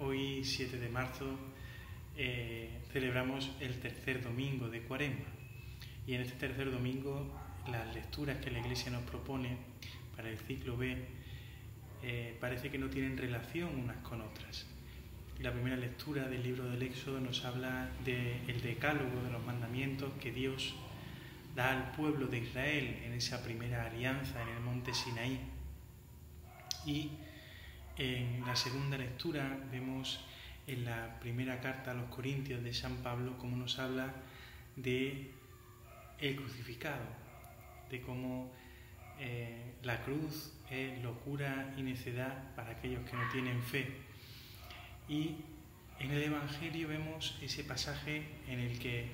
Hoy, 7 de marzo, celebramos el tercer domingo de Cuaresma. Y en este tercer domingo, las lecturas que la Iglesia nos propone para el ciclo B parece que no tienen relación unas con otras. La primera lectura del libro del Éxodo nos habla del decálogo, de los mandamientos que Dios da al pueblo de Israel en esa primera alianza en el monte Sinaí. Y en la segunda lectura vemos en la primera carta a los Corintios de San Pablo cómo nos habla de el crucificado, de cómo la cruz es locura y necedad para aquellos que no tienen fe. Y en el Evangelio vemos ese pasaje en el que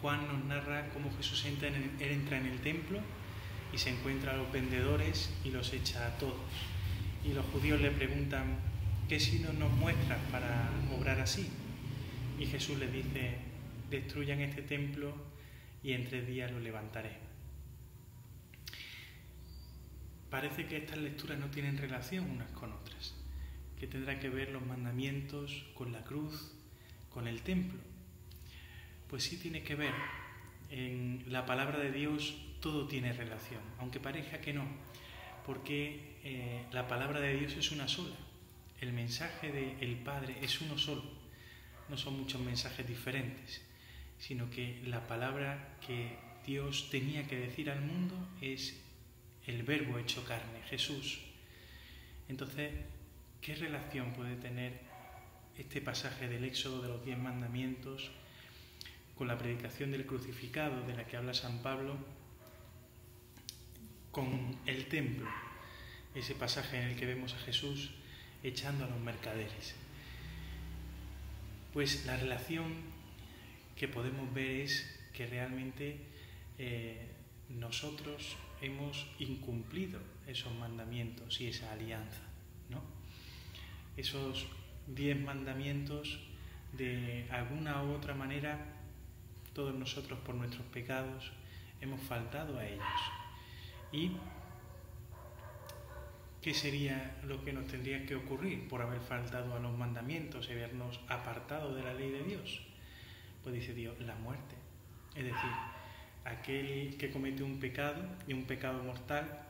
Juan nos narra cómo Jesús entra en el templo y se encuentra a los vendedores y los echa a todos. Y los judíos le preguntan: ¿qué signos nos muestras para obrar así? Y Jesús les dice: destruyan este templo y en 3 días lo levantaré. Parece que estas lecturas no tienen relación unas con otras, que tendrá que ver los mandamientos con la cruz, con el templo. Pues sí tiene que ver. En la palabra de Dios todo tiene relación, aunque parezca que no, porque la palabra de Dios es una sola. El mensaje del Padre es uno solo. No son muchos mensajes diferentes, sino que la palabra que Dios tenía que decir al mundo es el Verbo hecho carne, Jesús. Entonces, ¿qué relación puede tener este pasaje del Éxodo de los 10 mandamientos con la predicación del crucificado de la que habla San Pablo, con el templo, ese pasaje en el que vemos a Jesús echando a los mercaderes? Pues la relación que podemos ver es que realmente nosotros hemos incumplido esos mandamientos y esa alianza, ¿no? Esos 10 mandamientos, de alguna u otra manera, todos nosotros por nuestros pecados hemos faltado a ellos. ¿Y qué sería lo que nos tendría que ocurrir por haber faltado a los mandamientos y habernos apartado de la ley de Dios? Pues dice Dios: la muerte. Es decir, aquel que comete un pecado, y un pecado mortal,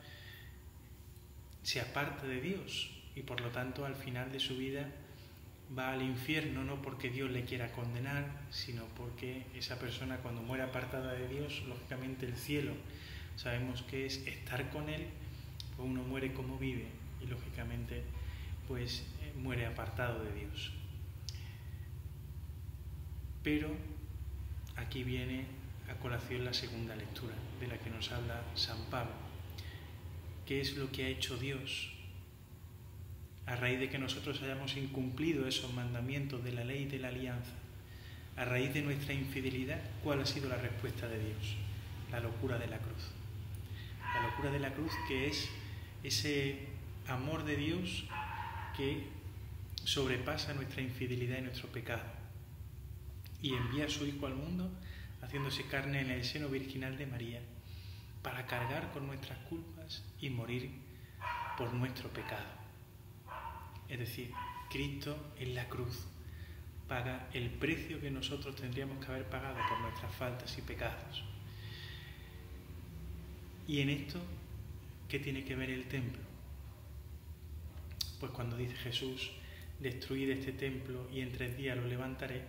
se aparta de Dios y por lo tanto al final de su vida va al infierno, no porque Dios le quiera condenar, sino porque esa persona, cuando muere apartada de Dios, lógicamente el cielo sabemos que es estar con Él, pues uno muere como vive y lógicamente pues muere apartado de Dios. Pero aquí viene a colación la segunda lectura de la que nos habla San Pablo. ¿Qué es lo que ha hecho Dios a raíz de que nosotros hayamos incumplido esos mandamientos de la ley y de la alianza? A raíz de nuestra infidelidad, ¿cuál ha sido la respuesta de Dios? La locura de la cruz. La locura de la cruz, que es ese amor de Dios que sobrepasa nuestra infidelidad y nuestro pecado, y envía a su Hijo al mundo haciéndose carne en el seno virginal de María para cargar con nuestras culpas y morir por nuestro pecado. Es decir, Cristo en la cruz paga el precio que nosotros tendríamos que haber pagado por nuestras faltas y pecados. Y en esto, ¿qué tiene que ver el templo? Pues cuando dice Jesús: destruid este templo y en 3 días lo levantaré,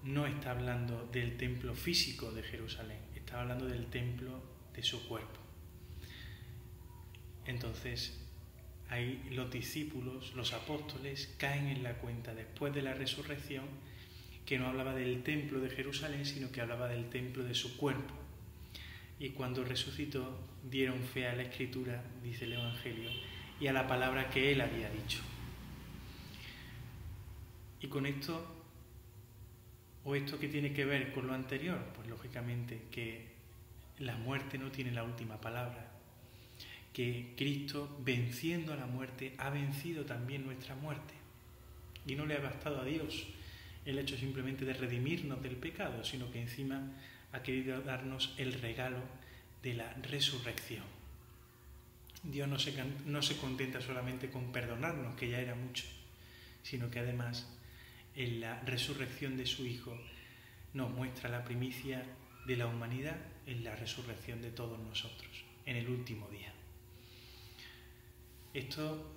no está hablando del templo físico de Jerusalén, está hablando del templo de su cuerpo. Entonces, ahí los discípulos, los apóstoles, caen en la cuenta después de la resurrección que no hablaba del templo de Jerusalén, sino que hablaba del templo de su cuerpo. Y cuando resucitó, dieron fe a la Escritura, dice el Evangelio, y a la palabra que él había dicho. Y con esto, ¿o esto qué tiene que ver con lo anterior? Pues lógicamente que la muerte no tiene la última palabra, que Cristo, venciendo a la muerte, ha vencido también nuestra muerte. Y no le ha bastado a Dios el hecho simplemente de redimirnos del pecado, sino que encima ha querido darnos el regalo de la resurrección. Dios no se contenta solamente con perdonarnos, que ya era mucho, sino que además en la resurrección de su Hijo nos muestra la primicia de la humanidad en la resurrección de todos nosotros, en el último día. Esto,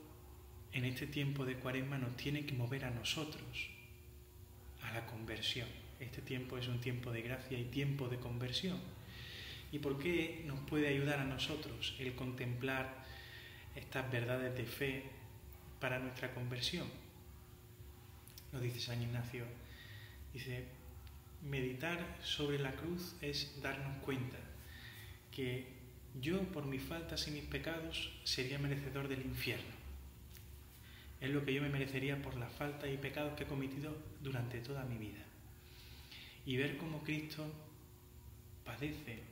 en este tiempo de Cuaresma, nos tiene que mover a nosotros, a la conversión. Este tiempo es un tiempo de gracia y tiempo de conversión. ¿Y por qué nos puede ayudar a nosotros el contemplar estas verdades de fe para nuestra conversión? Nos dice San Ignacio, dice, meditar sobre la cruz es darnos cuenta que yo, por mis faltas y mis pecados, sería merecedor del infierno. Es lo que yo me merecería por las faltas y pecados que he cometido durante toda mi vida. Y ver cómo Cristo padece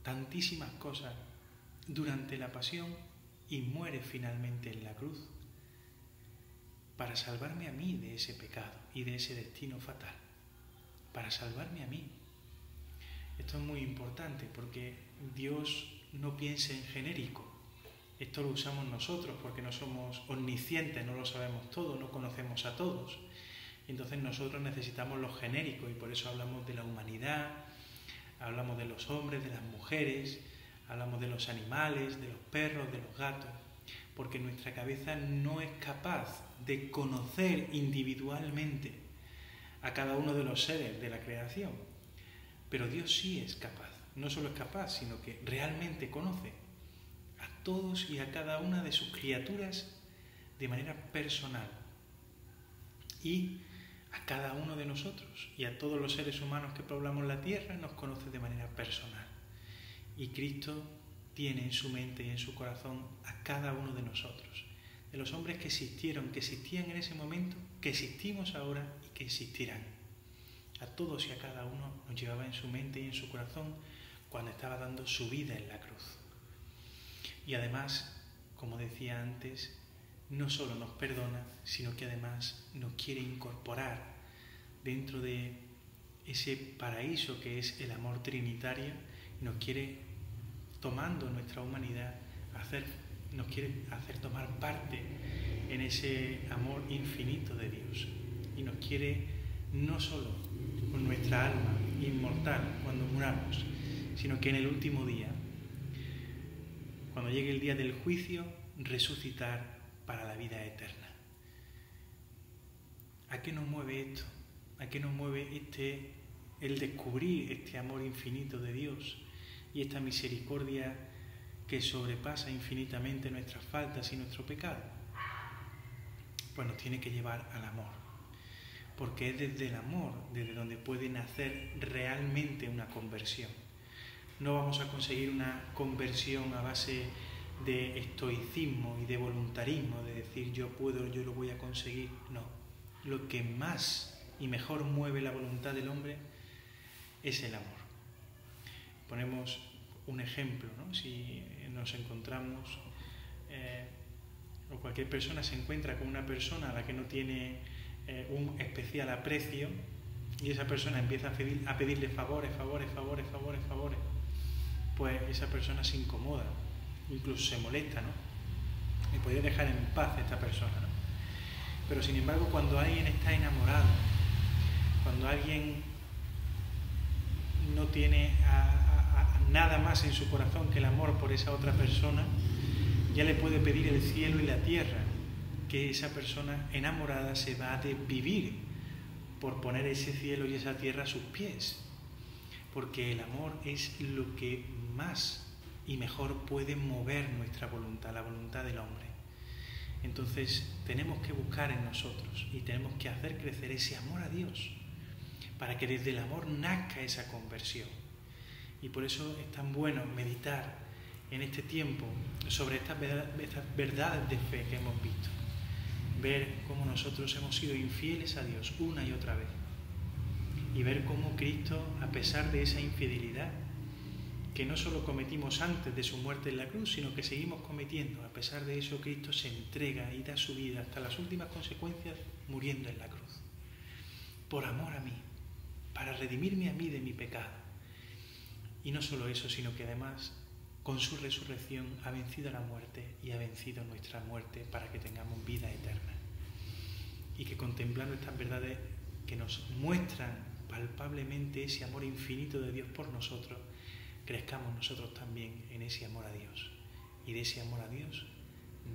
tantísimas cosas durante la pasión y muere finalmente en la cruz para salvarme a mí de ese pecado y de ese destino fatal, para salvarme a mí. Esto es muy importante porque Dios no piensa en genérico. Esto lo usamos nosotros porque no somos omniscientes, no lo sabemos todo, no conocemos a todos. Entonces nosotros necesitamos lo genérico y por eso hablamos de la humanidad, hablamos de los hombres, de las mujeres, hablamos de los animales, de los perros, de los gatos, porque nuestra cabeza no es capaz de conocer individualmente a cada uno de los seres de la creación. Pero Dios sí es capaz, no solo es capaz, sino que realmente conoce a todos y a cada una de sus criaturas de manera personal. Y a cada uno de nosotros y a todos los seres humanos que poblamos la tierra nos conoce de manera personal. Y Cristo tiene en su mente y en su corazón a cada uno de nosotros, de los hombres que existieron, que existían en ese momento, que existimos ahora y que existirán. A todos y a cada uno nos llevaba en su mente y en su corazón cuando estaba dando su vida en la cruz. Y además, como decía antes, no solo nos perdona, sino que además nos quiere incorporar dentro de ese paraíso que es el amor trinitario, nos quiere, tomando nuestra humanidad, nos quiere hacer tomar parte en ese amor infinito de Dios. Y nos quiere no solo con nuestra alma inmortal cuando muramos, sino que en el último día, cuando llegue el día del juicio, resucitar para la vida eterna. ¿A qué nos mueve esto? ¿A qué nos mueve el descubrir este amor infinito de Dios y esta misericordia que sobrepasa infinitamente nuestras faltas y nuestro pecado? Pues nos tiene que llevar al amor, porque es desde el amor desde donde puede nacer realmente una conversión. No vamos a conseguir una conversión a base de estoicismo y de voluntarismo, de decir yo puedo, yo lo voy a conseguir. No, lo que más y mejor mueve la voluntad del hombre es el amor. Ponemos un ejemplo, ¿no? Si nos encontramos o cualquier persona se encuentra con una persona a la que no tiene un especial aprecio y esa persona empieza a pedirle favores, pues esa persona se incomoda, incluso se molesta, ¿no? Me podría dejar en paz esta persona, ¿no? Pero sin embargo, cuando alguien está enamorado, cuando alguien no tiene nada más en su corazón que el amor por esa otra persona, ya le puede pedir el cielo y la tierra, que esa persona enamorada se va a desvivir por poner ese cielo y esa tierra a sus pies, porque el amor es lo que más y mejor puede mover nuestra voluntad, la voluntad del hombre. Entonces tenemos que buscar en nosotros y tenemos que hacer crecer ese amor a Dios para que desde el amor nazca esa conversión. Y por eso es tan bueno meditar en este tiempo sobre estas verdades de fe que hemos visto. Ver cómo nosotros hemos sido infieles a Dios una y otra vez. Y ver cómo Cristo, a pesar de esa infidelidad, que no solo cometimos antes de su muerte en la cruz, sino que seguimos cometiendo, a pesar de eso Cristo se entrega y da su vida hasta las últimas consecuencias muriendo en la cruz. Por amor a mí, para redimirme a mí de mi pecado. Y no solo eso, sino que además con su resurrección ha vencido la muerte y ha vencido nuestra muerte para que tengamos vida eterna. Y que contemplando estas verdades que nos muestran palpablemente ese amor infinito de Dios por nosotros, crezcamos nosotros también en ese amor a Dios. Y de ese amor a Dios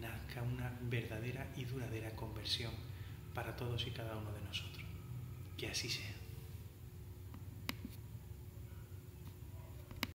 nazca una verdadera y duradera conversión para todos y cada uno de nosotros. Que así sea.